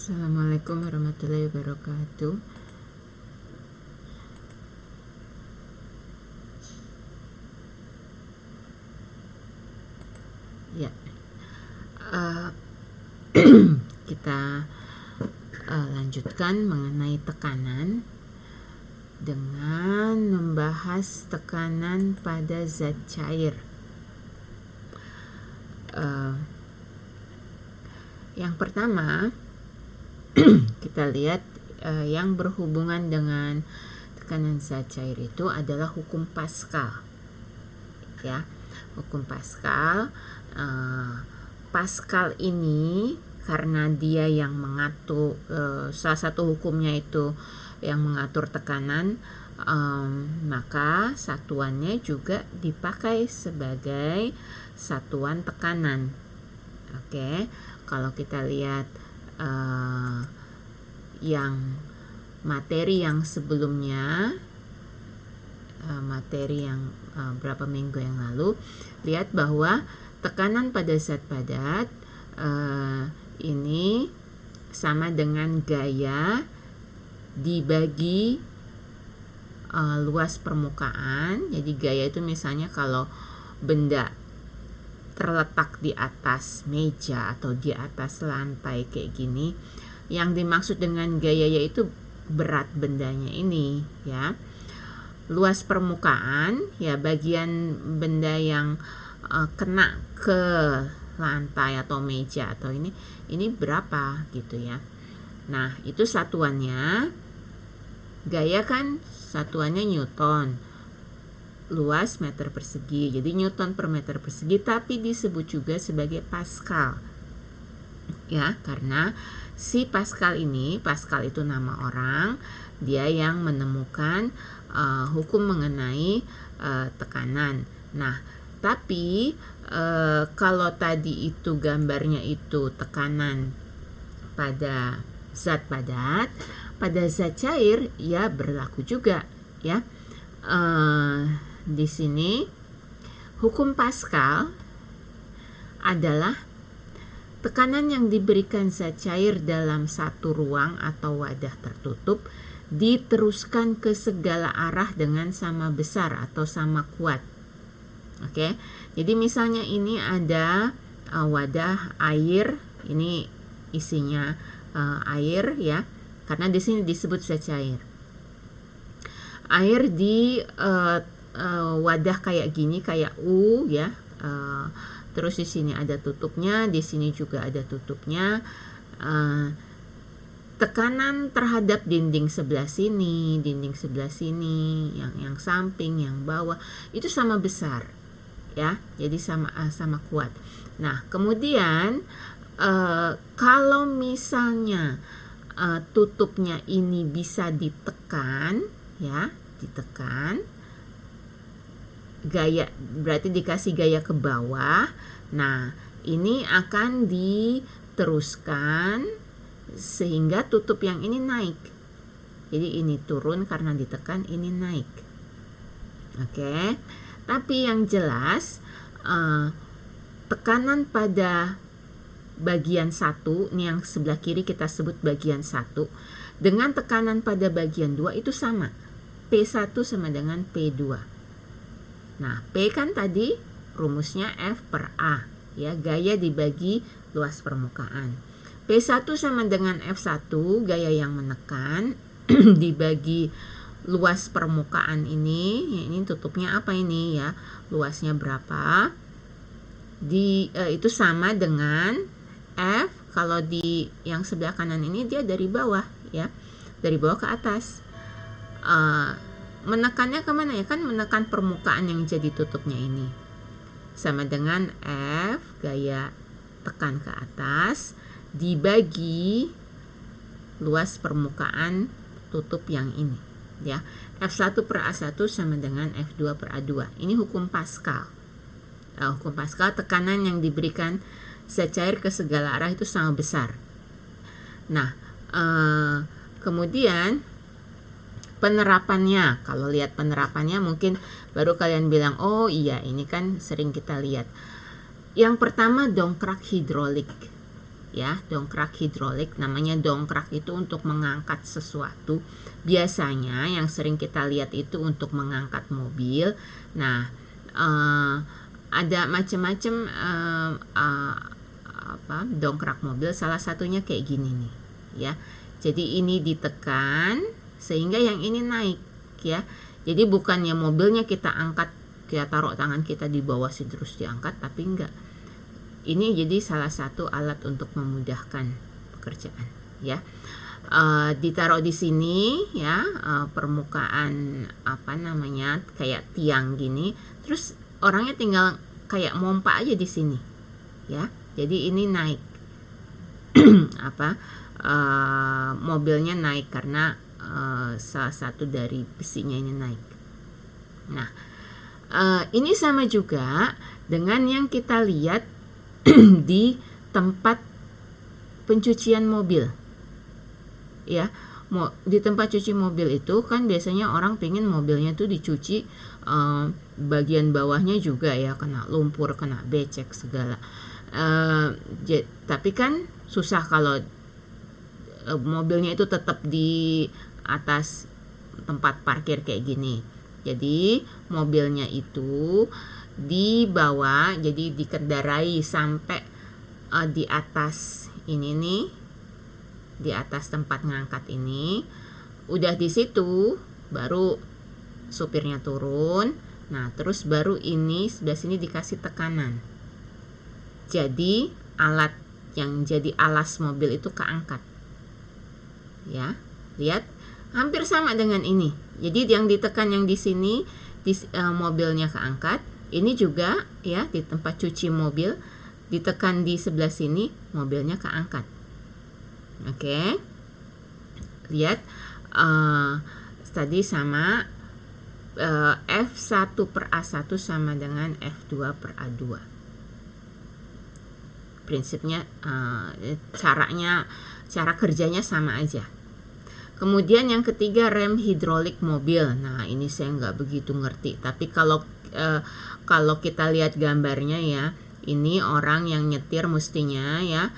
Assalamualaikum warahmatullahi wabarakatuh. Ya, uh, kita lanjutkan mengenai tekanan dengan membahas tekanan pada zat cair. Yang pertama, kita lihat yang berhubungan dengan tekanan zat cair itu adalah hukum Pascal. Ya, hukum Pascal. Pascal ini karena dia yang mengatur, salah satu hukumnya itu yang mengatur tekanan, maka satuannya juga dipakai sebagai satuan tekanan. Oke, kalau kita lihat yang materi yang sebelumnya, materi yang berapa minggu yang lalu, lihat bahwa tekanan pada zat padat ini sama dengan gaya dibagi luas permukaan. Jadi gaya itu misalnya kalau benda terletak di atas meja atau di atas lantai kayak gini, yang dimaksud dengan gaya yaitu berat bendanya ini, ya. Luas permukaan, ya, bagian benda yang kena ke lantai atau meja atau ini berapa gitu ya. Nah, itu satuannya gaya kan satuannya Newton, luas meter persegi, jadi Newton per meter persegi, tapi disebut juga sebagai Pascal, ya, karena si Pascal ini, Pascal itu nama orang, dia yang menemukan hukum mengenai tekanan. Nah, tapi kalau tadi itu gambarnya itu tekanan pada zat padat, pada zat cair ya berlaku juga, ya. Di sini hukum Pascal adalah tekanan yang diberikan zat cair dalam satu ruang atau wadah tertutup diteruskan ke segala arah dengan sama besar atau sama kuat. Oke, jadi misalnya ini ada wadah air, ini isinya air, ya, karena di sini disebut zat cair. Air di wadah kayak gini, kayak U, ya. Terus di sini ada tutupnya, di sini juga ada tutupnya. Tekanan terhadap dinding sebelah sini, dinding sebelah sini, yang samping, yang bawah, itu sama besar, ya. Jadi sama kuat. Nah, kemudian kalau misalnya tutupnya ini bisa ditekan, ya, ditekan, gaya berarti dikasih gaya ke bawah. Nah, ini akan diteruskan sehingga tutup yang ini naik. Jadi ini turun karena ditekan, ini naik. Oke. Tapi yang jelas tekanan pada bagian 1, ini yang sebelah kiri kita sebut bagian 1, dengan tekanan pada bagian 2 itu sama. P1 sama dengan P2. Nah, P kan tadi rumusnya F per A, ya, gaya dibagi luas permukaan. P1 sama dengan F1, gaya yang menekan, dibagi luas permukaan ini tutupnya apa ini, ya, luasnya berapa, itu sama dengan F. Kalau di yang sebelah kanan ini dia dari bawah, ya, dari bawah ke atas. Menekannya kemana, ya, kan menekan permukaan yang jadi tutupnya ini, sama dengan F gaya tekan ke atas dibagi luas permukaan tutup yang ini, ya. F1 per A1 sama dengan F2 per A2. Ini hukum Pascal. Hukum Pascal, tekanan yang diberikan zat cair ke segala arah itu sama besar. Nah, kemudian penerapannya, kalau lihat penerapannya mungkin baru kalian bilang, oh iya, ini kan sering kita lihat. Yang pertama, dongkrak hidrolik. ya, dongkrak hidrolik. Namanya dongkrak itu untuk mengangkat sesuatu. Biasanya yang sering kita lihat itu untuk mengangkat mobil. Nah, ada macam-macam dongkrak mobil. Salah satunya kayak gini nih, ya. Jadi ini ditekan sehingga yang ini naik, ya. Jadi bukannya mobilnya kita angkat, kita taruh tangan kita di bawah sini terus diangkat, tapi enggak. Ini jadi salah satu alat untuk memudahkan pekerjaan, ya. Ditaruh di sini, ya, permukaan kayak tiang gini, terus orangnya tinggal kayak mompa aja di sini, ya. Jadi ini naik, mobilnya naik karena salah satu dari besinya ini naik. Nah, ini sama juga dengan yang kita lihat di tempat pencucian mobil, ya. Di tempat cuci mobil itu kan biasanya orang pengen mobilnya tuh dicuci bagian bawahnya juga, ya, kena lumpur, kena becek segala. Tapi kan susah kalau mobilnya itu tetap di atas tempat parkir kayak gini. Jadi mobilnya itu dibawa, jadi dikendarai sampai di atas ini nih, di atas tempat ngangkat ini. Udah di situ baru supirnya turun. Nah, terus baru ini sebelah sini dikasih tekanan. Jadi alat yang jadi alas mobil itu keangkat, ya. Lihat, hampir sama dengan ini. Jadi yang ditekan yang di sini mobilnya keangkat. Ini juga, ya, di tempat cuci mobil ditekan di sebelah sini mobilnya keangkat. Oke. Lihat, tadi sama F1 per A1 sama dengan F2 per A2. Prinsipnya, cara kerjanya sama aja. Kemudian yang ketiga, rem hidrolik mobil. Nah, ini saya nggak begitu ngerti, tapi kalau kita lihat gambarnya, ya, ini orang yang nyetir mestinya, ya,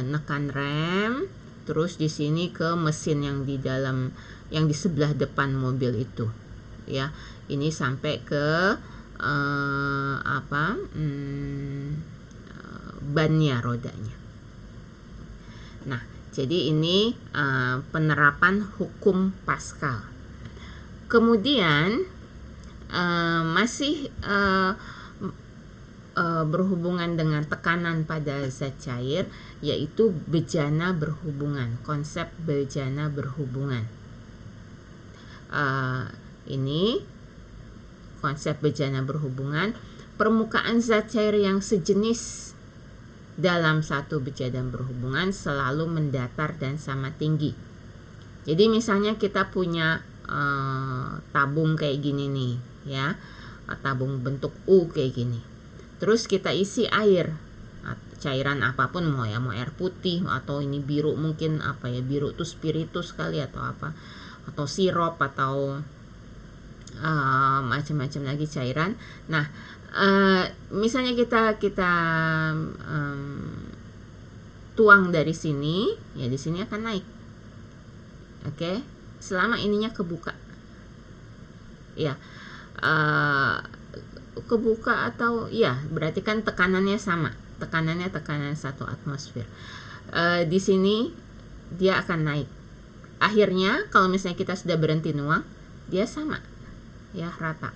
nekan rem, terus di sini ke mesin yang di dalam, yang di sebelah depan mobil itu, ya. Ini sampai ke bannya, rodanya. Nah, jadi ini penerapan hukum Pascal. Kemudian masih berhubungan dengan tekanan pada zat cair, yaitu bejana berhubungan, konsep bejana berhubungan. Ini konsep bejana berhubungan, permukaan zat cair yang sejenis dalam satu bejana berhubungan selalu mendatar dan sama tinggi. Jadi misalnya kita punya tabung kayak gini nih, ya, tabung bentuk U kayak gini. Terus kita isi air, cairan apapun, mau air putih atau ini biru, mungkin biru itu spiritus kali atau apa, atau sirup atau macam-macam lagi cairan. Nah, misalnya kita tuang dari sini, ya, di sini akan naik. Oke, selama ininya kebuka, ya, kebuka atau, ya, berarti kan tekanannya sama, tekanan 1 atmosfer. Di sini dia akan naik. Akhirnya kalau misalnya kita sudah berhenti nuang, dia sama, ya, rata.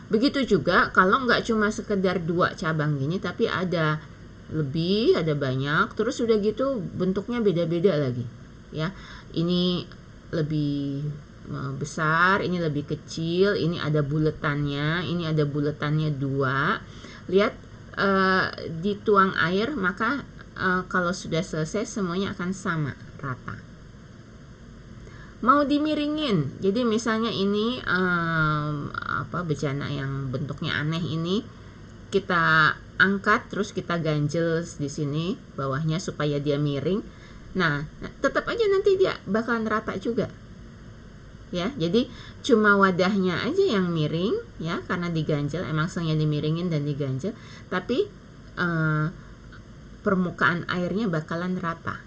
Begitu juga kalau nggak cuma sekedar 2 cabang gini, tapi ada lebih, ada banyak, terus udah gitu bentuknya beda-beda lagi, ya. Ini lebih besar, ini lebih kecil, ini ada buletannya, ini ada buletannya 2. Lihat, dituang air, maka kalau sudah selesai semuanya akan sama, rata. Mau dimiringin, jadi misalnya ini bejana yang bentuknya aneh ini kita angkat, terus kita ganjel di sini bawahnya supaya dia miring. Nah, tetap aja nanti dia bakalan rata juga, ya. Jadi cuma wadahnya aja yang miring, ya, karena diganjel, emang sengaja dimiringin dan diganjel. Tapi permukaan airnya bakalan rata.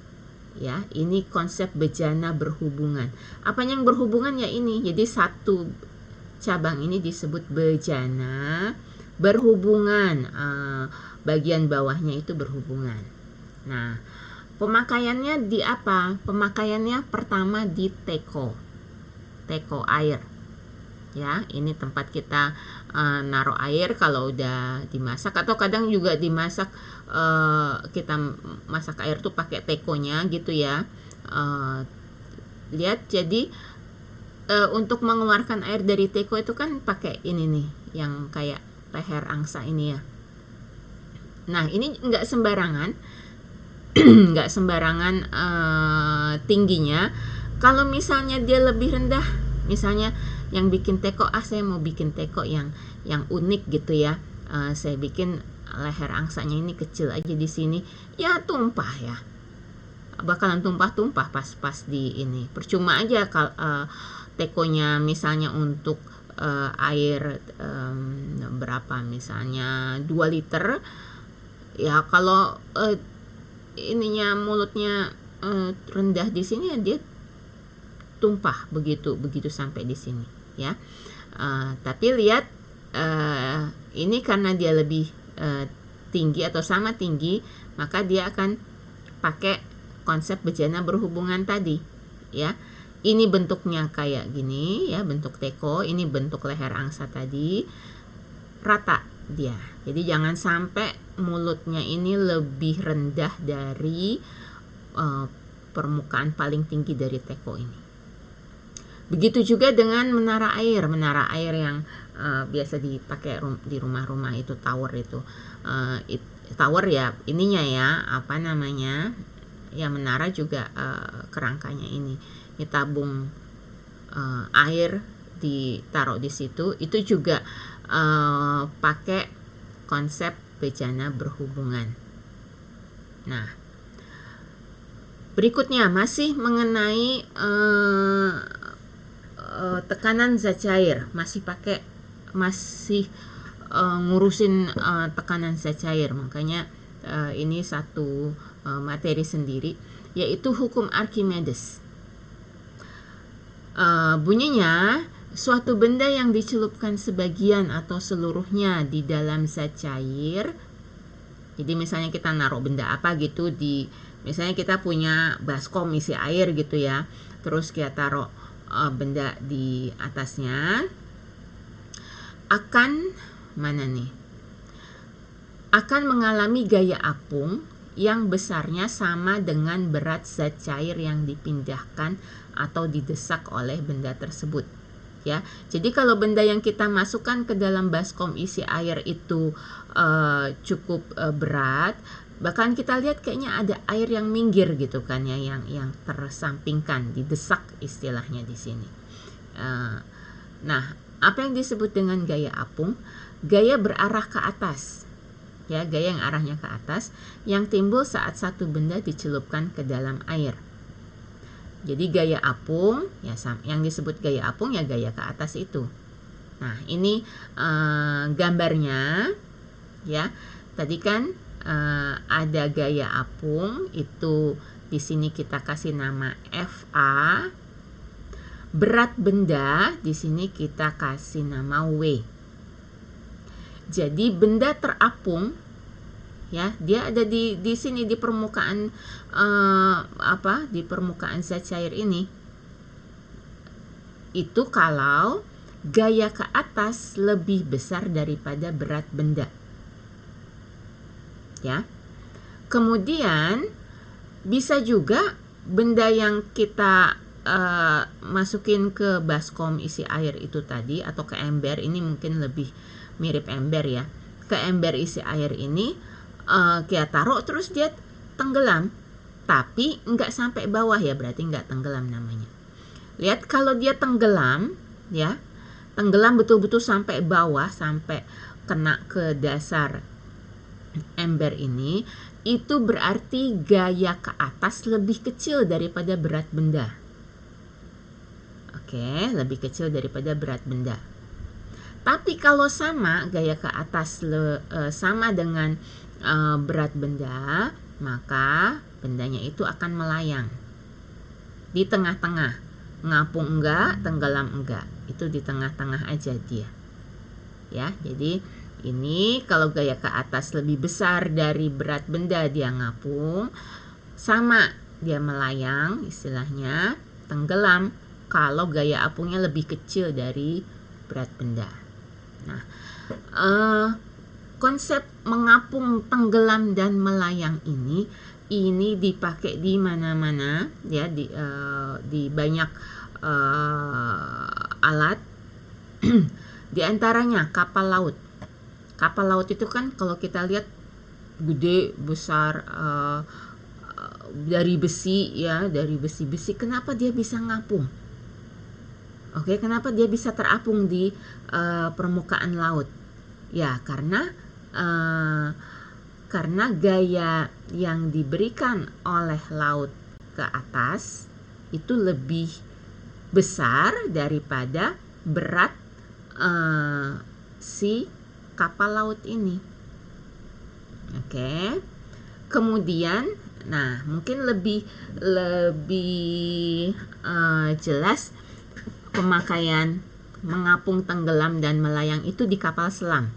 Ya, ini konsep bejana berhubungan. Apa yang berhubungan ya ini. Jadi satu cabang ini disebut bejana berhubungan. Bagian bawahnya itu berhubungan. Nah, pemakaiannya di apa? Pemakaiannya pertama di teko air. Ya, ini tempat kita naruh air kalau udah dimasak, atau kadang juga dimasak, kita masak air tuh pakai tekonya gitu ya. Lihat, jadi untuk mengeluarkan air dari teko itu kan pakai ini nih, yang kayak leher angsa ini ya. Nah, ini nggak sembarangan, nggak sembarangan tingginya. Kalau misalnya dia lebih rendah, misalnya yang bikin teko, saya mau bikin teko yang unik gitu ya, saya bikin leher angsanya ini kecil aja di sini, ya tumpah ya, bakalan tumpah pas di ini. Percuma aja kalau tekonya misalnya untuk air berapa, misalnya 2 liter ya, kalau ininya mulutnya rendah di sini ya, dia tumpah begitu sampai di sini ya. Tapi lihat, ini karena dia lebih tinggi atau sama tinggi, maka dia akan pakai konsep bejana berhubungan tadi ya. Ini bentuknya kayak gini ya, bentuk teko, ini bentuk leher angsa tadi, rata dia. Jadi jangan sampai mulutnya ini lebih rendah dari permukaan paling tinggi dari teko ini. Begitu juga dengan menara air yang biasa dipakai di rumah-rumah itu, tower itu. Tower ya ininya ya, apa namanya, ya menara juga kerangkanya ini tabung air ditaruh di situ. Itu juga pakai konsep bejana berhubungan. Nah, berikutnya masih mengenai tekanan zat cair, masih ngurusin tekanan zat cair. Makanya ini satu materi sendiri, yaitu hukum Archimedes. Bunyinya, suatu benda yang dicelupkan sebagian atau seluruhnya di dalam zat cair. Jadi misalnya kita naruh benda apa gitu misalnya kita punya baskom isi air gitu ya, terus kita taruh benda di atasnya, akan mengalami gaya apung yang besarnya sama dengan berat zat cair yang dipindahkan atau didesak oleh benda tersebut ya. Jadi kalau benda yang kita masukkan ke dalam baskom isi air itu cukup berat, bahkan kita lihat kayaknya ada air yang minggir gitu kan ya, yang tersampingkan, didesak istilahnya di sini. Nah, apa yang disebut dengan gaya apung? Gaya berarah ke atas ya, gaya yang arahnya ke atas, yang timbul saat satu benda dicelupkan ke dalam air. Jadi gaya apung ya, yang disebut gaya apung ya gaya ke atas itu. Nah, ini gambarnya ya. Tadi kan ada gaya apung, itu di sini kita kasih nama FA. Berat benda di sini kita kasih nama W. Jadi benda terapung ya, dia ada di sini di permukaan di permukaan zat cair ini. Itu kalau gaya ke atas lebih besar daripada berat benda. Ya. Kemudian bisa juga benda yang kita masukin ke baskom isi air itu tadi, atau ke ember, ini mungkin lebih mirip ember ya. Ke ember isi air ini kita taruh terus dia tenggelam, tapi nggak sampai bawah ya, berarti nggak tenggelam namanya. Lihat, kalau dia tenggelam ya, tenggelam betul-betul sampai bawah, sampai kena ke dasar ember ini, itu berarti gaya ke atas lebih kecil daripada berat benda. Oke, lebih kecil daripada berat benda. Tapi kalau sama, gaya ke atas sama dengan berat benda, maka bendanya itu akan melayang di tengah-tengah. Ngapung enggak, tenggelam enggak, itu di tengah-tengah aja dia. Ya, jadi ini kalau gaya ke atas lebih besar dari berat benda, dia ngapung. Sama, dia melayang, istilahnya tenggelam kalau gaya apungnya lebih kecil dari berat benda. Nah, konsep mengapung, tenggelam, dan melayang ini dipakai di mana-mana ya, di banyak alat. Di antaranya kapal laut. Kapal laut itu kan kalau kita lihat gede, besar, dari besi ya, dari besi-besi. Kenapa dia bisa ngapung? Oke, kenapa dia bisa terapung di permukaan laut? Ya, karena gaya yang diberikan oleh laut ke atas itu lebih besar daripada berat si kapal laut ini. Oke. Kemudian, nah mungkin lebih jelas pemakaian mengapung, tenggelam, dan melayang itu di kapal selam.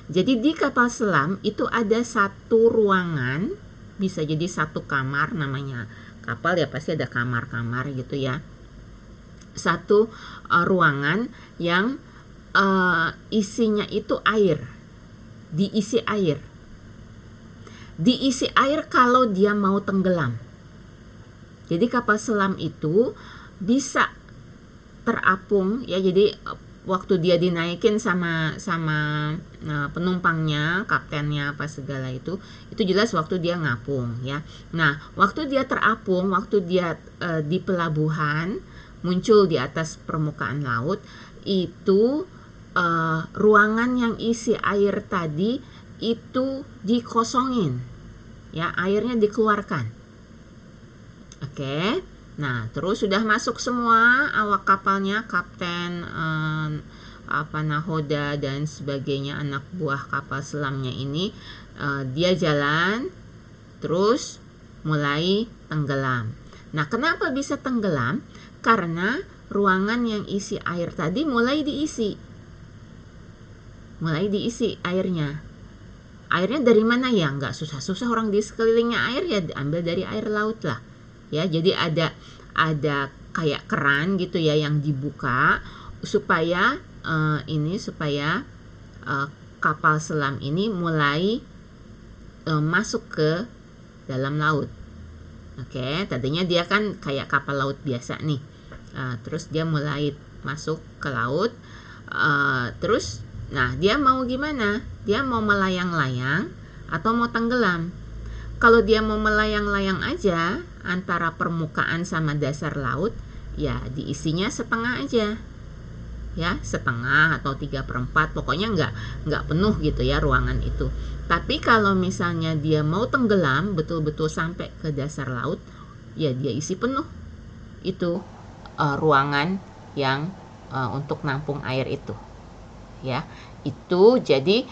Jadi di kapal selam itu ada satu ruangan, bisa jadi satu kamar, namanya kapal ya pasti ada kamar-kamar gitu ya. Satu ruangan yang isinya itu air, diisi air. Diisi air kalau dia mau tenggelam. Jadi kapal selam itu bisa terapung ya, jadi waktu dia dinaikin sama penumpangnya, kaptennya apa segala itu jelas waktu dia ngapung ya. Nah, waktu dia terapung, waktu dia di pelabuhan muncul di atas permukaan laut, itu ruangan yang isi air tadi itu dikosongin ya, airnya dikeluarkan. Oke. Nah, terus sudah masuk semua awak kapalnya, kapten, nahoda dan sebagainya, anak buah kapal selamnya ini, dia jalan terus mulai tenggelam. Nah, kenapa bisa tenggelam? Karena ruangan yang isi air tadi mulai diisi airnya. Airnya dari mana ya? Nggak susah-susah, orang di sekelilingnya air ya diambil dari air laut lah. Ya, jadi ada kayak keran gitu ya yang dibuka supaya kapal selam ini mulai masuk ke dalam laut. Oke, tadinya dia kan kayak kapal laut biasa nih. Terus dia mulai masuk ke laut. Terus, nah dia mau gimana? Dia mau melayang-layang atau mau tenggelam? Kalau dia mau melayang-layang aja antara permukaan sama dasar laut, ya diisinya setengah aja. Ya, setengah atau 3/4, pokoknya nggak penuh gitu ya ruangan itu. Tapi kalau misalnya dia mau tenggelam betul-betul sampai ke dasar laut, ya dia isi penuh itu ruangan yang untuk nampung air itu. Ya, itu jadi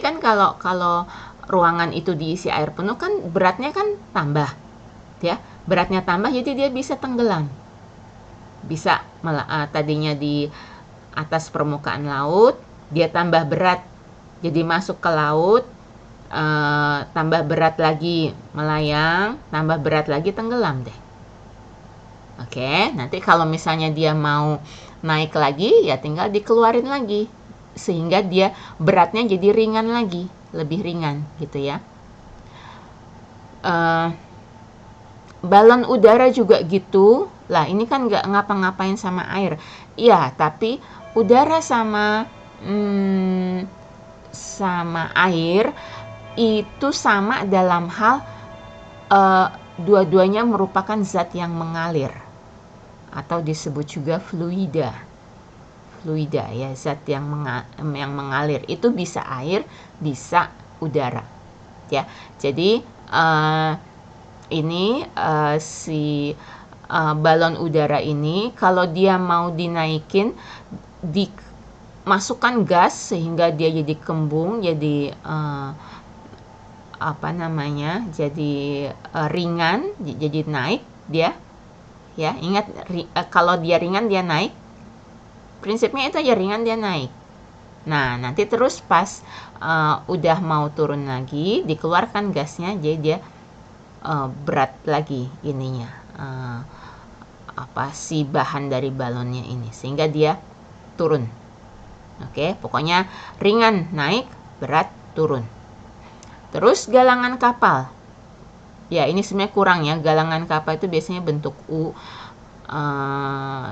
kan kalau ruangan itu diisi air penuh kan beratnya kan tambah. Ya, beratnya tambah jadi dia bisa tenggelam. Bisa tadinya di atas permukaan laut, dia tambah berat jadi masuk ke laut, tambah berat lagi melayang, tambah berat lagi tenggelam deh. Oke, nanti kalau misalnya dia mau naik lagi ya tinggal dikeluarin lagi sehingga dia beratnya jadi ringan lagi, lebih ringan gitu ya. Balon udara juga gitu lah, ini kan nggak ngapa-ngapain sama air. Iya, tapi udara sama air itu sama dalam hal dua-duanya merupakan zat yang mengalir atau disebut juga fluida ya, zat yang mengalir. Itu bisa air, bisa udara ya. Jadi ini si balon udara ini kalau dia mau dinaikin, dimasukkan gas sehingga dia jadi kembung, jadi jadi ringan, jadi naik dia. Ya, ingat kalau dia ringan dia naik. Prinsipnya itu aja, ringan dia naik. Nah, nanti terus pas udah mau turun lagi, dikeluarkan gasnya, jadi dia berat lagi ininya. Si bahan dari balonnya ini, sehingga dia turun. Oke, pokoknya ringan naik, berat turun. Terus galangan kapal. Ya, ini sebenarnya kurang ya. Galangan kapal itu biasanya bentuk U.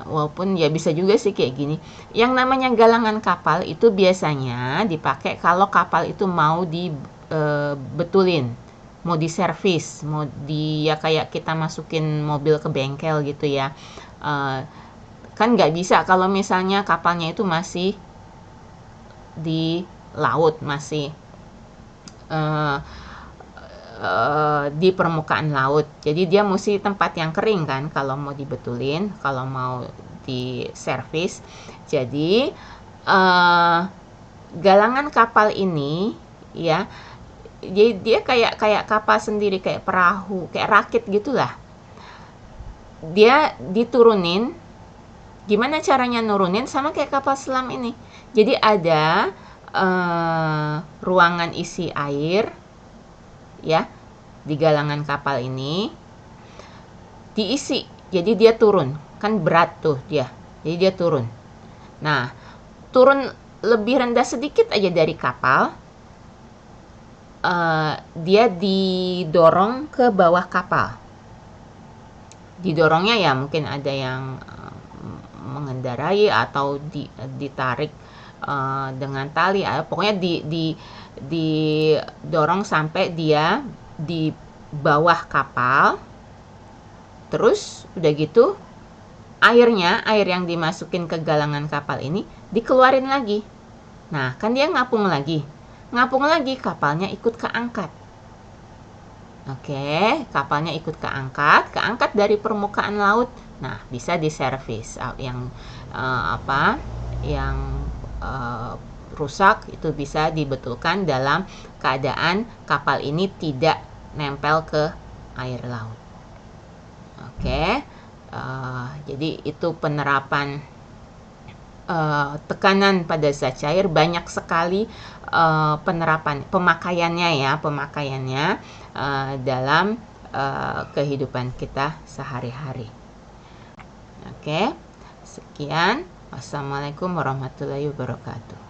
Walaupun ya bisa juga sih kayak gini. Yang namanya galangan kapal itu biasanya dipakai kalau kapal itu mau dibetulin, mau diservis, mau kayak kita masukin mobil ke bengkel gitu ya. Kan nggak bisa kalau misalnya kapalnya itu masih di laut, masih di permukaan laut. Jadi dia mesti tempat yang kering kan kalau mau dibetulin, kalau mau diservis. Jadi galangan kapal ini ya, jadi dia kayak kapal sendiri, kayak perahu, kayak rakit gitulah. Dia diturunin. Gimana caranya nurunin? Sama kayak kapal selam ini. Jadi ada ruangan isi air ya di galangan kapal ini, diisi, jadi dia turun, kan berat tuh dia, jadi dia turun. Nah, turun lebih rendah sedikit aja dari kapal, dia didorong ke bawah kapal. Didorongnya ya mungkin ada yang mengendarai atau ditarik dengan tali, pokoknya didorong sampai dia di bawah kapal. Terus udah gitu air yang dimasukin ke galangan kapal ini dikeluarin lagi. Nah, kan dia ngapung lagi, kapalnya ikut keangkat. Oke, kapalnya ikut keangkat dari permukaan laut. Nah, bisa diservis. Yang rusak itu bisa dibetulkan dalam keadaan kapal ini tidak nempel ke air laut. Oke, jadi itu penerapan tekanan pada zat cair. Banyak sekali pemakaiannya dalam kehidupan kita sehari-hari. Oke, sekian. Wassalamualaikum warahmatullahi wabarakatuh.